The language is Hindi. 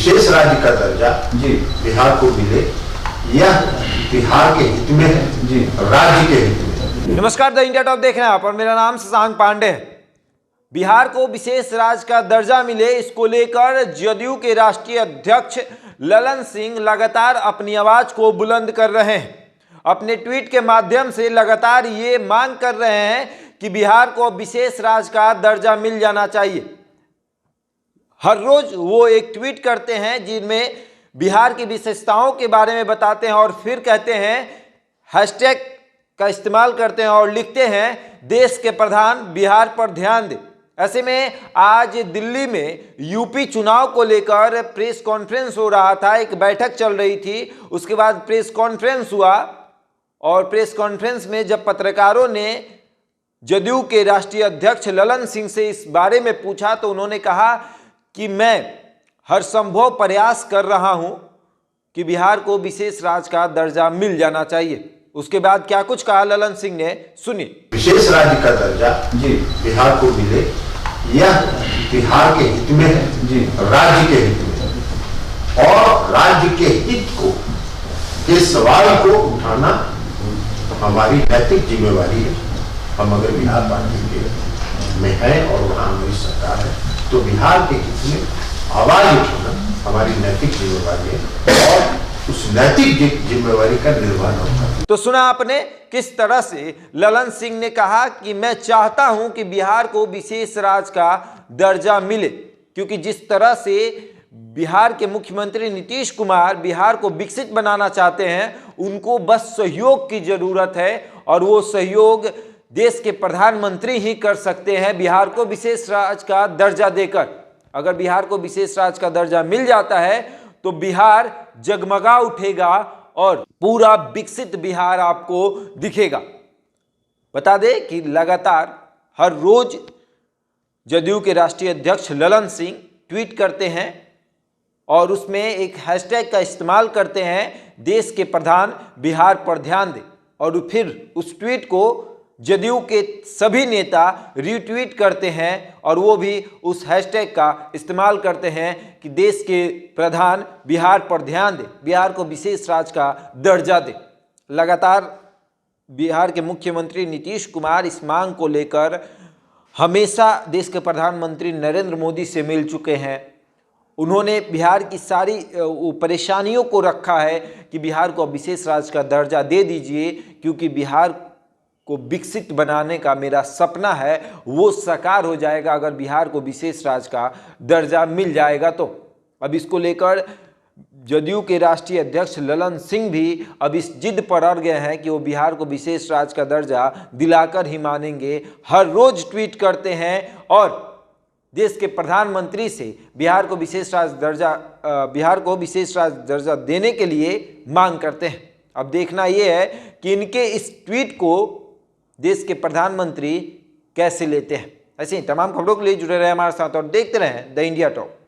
विशेष राज्य का दर्जा जी बिहार को मिले, यह बिहार के हित में है जी, राज्य के हित में है। नमस्कार, द इंडिया टॉप देख रहे हैं आप और मेरा नाम शशांक पांडे है। बिहार को विशेष राज्य का दर्जा मिले, इसको लेकर जदयू के राष्ट्रीय अध्यक्ष ललन सिंह लगातार अपनी आवाज को बुलंद कर रहे हैं। अपने ट्वीट के माध्यम से लगातार ये मांग कर रहे हैं कि बिहार को विशेष राज्य का दर्जा मिल जाना चाहिए। हर रोज वो एक ट्वीट करते हैं जिनमें बिहार की विशेषताओं के बारे में बताते हैं और फिर कहते हैं, हैशटैग का इस्तेमाल करते हैं और लिखते हैं, देश के प्रधान बिहार पर ध्यान दें। ऐसे में आज दिल्ली में यूपी चुनाव को लेकर प्रेस कॉन्फ्रेंस हो रहा था, एक बैठक चल रही थी, उसके बाद प्रेस कॉन्फ्रेंस हुआ और प्रेस कॉन्फ्रेंस में जब पत्रकारों ने जदयू के राष्ट्रीय अध्यक्ष ललन सिंह से इस बारे में पूछा तो उन्होंने कहा कि मैं हर संभव प्रयास कर रहा हूं कि बिहार को विशेष राज्य का दर्जा मिल जाना चाहिए। उसके बाद क्या कुछ कहा ललन सिंह ने, सुनिए। विशेष राज्य का दर्जा जी बिहार को मिले, यह बिहार के हित में है जी, राज्य के हित में है। और राज्य के हित को, इस सवाल को उठाना हमारी नैतिक जिम्मेवारी है। हम अगर बिहार पार्टी के में है और वहां हमारी सरकार है तो बिहार के हित में आवाज उठाना हमारी नैतिक जिम्मेवारी है और उस नैतिक जिम्मेवारी का निर्वहन होगा। तो सुना आपने किस तरह से ललन सिंह ने कहा कि मैं चाहता हूं कि बिहार को विशेष राज्य का दर्जा मिले, क्योंकि जिस तरह से बिहार के मुख्यमंत्री नीतीश कुमार बिहार को विकसित बनाना चाहते हैं, उनको बस सहयोग की जरूरत है और वो सहयोग देश के प्रधानमंत्री ही कर सकते हैं बिहार को विशेष राज्य का दर्जा देकर। अगर बिहार को विशेष राज्य का दर्जा मिल जाता है तो बिहार जगमगा उठेगा और पूरा विकसित बिहार आपको दिखेगा। बता दें कि लगातार हर रोज जदयू के राष्ट्रीय अध्यक्ष ललन सिंह ट्वीट करते हैं और उसमें एक हैशटैग का इस्तेमाल करते हैं, देश के प्रधान बिहार पर ध्यान दें, और फिर उस ट्वीट को जदयू के सभी नेता रीट्वीट करते हैं और वो भी उस हैशटैग का इस्तेमाल करते हैं कि देश के प्रधान बिहार पर ध्यान दें, बिहार को विशेष राज्य का दर्जा दें। लगातार बिहार के मुख्यमंत्री नीतीश कुमार इस मांग को लेकर हमेशा देश के प्रधानमंत्री नरेंद्र मोदी से मिल चुके हैं। उन्होंने बिहार की सारी परेशानियों को रखा है कि बिहार को विशेष राज्य का दर्जा दे दीजिए, क्योंकि बिहार को विकसित बनाने का मेरा सपना है, वो साकार हो जाएगा अगर बिहार को विशेष राज्य का दर्जा मिल जाएगा तो। अब इसको लेकर जदयू के राष्ट्रीय अध्यक्ष ललन सिंह भी अब इस जिद पर अड़ गए हैं कि वो बिहार को विशेष राज्य का दर्जा दिलाकर ही मानेंगे। हर रोज ट्वीट करते हैं और देश के प्रधानमंत्री से बिहार को विशेष राज्य दर्जा देने के लिए मांग करते हैं। अब देखना यह है कि इनके इस ट्वीट को देश के प्रधानमंत्री कैसे लेते हैं। ऐसे ही तमाम खबरों के लिए जुड़े रहे हमारे साथ और देखते रहें द इंडिया टॉप।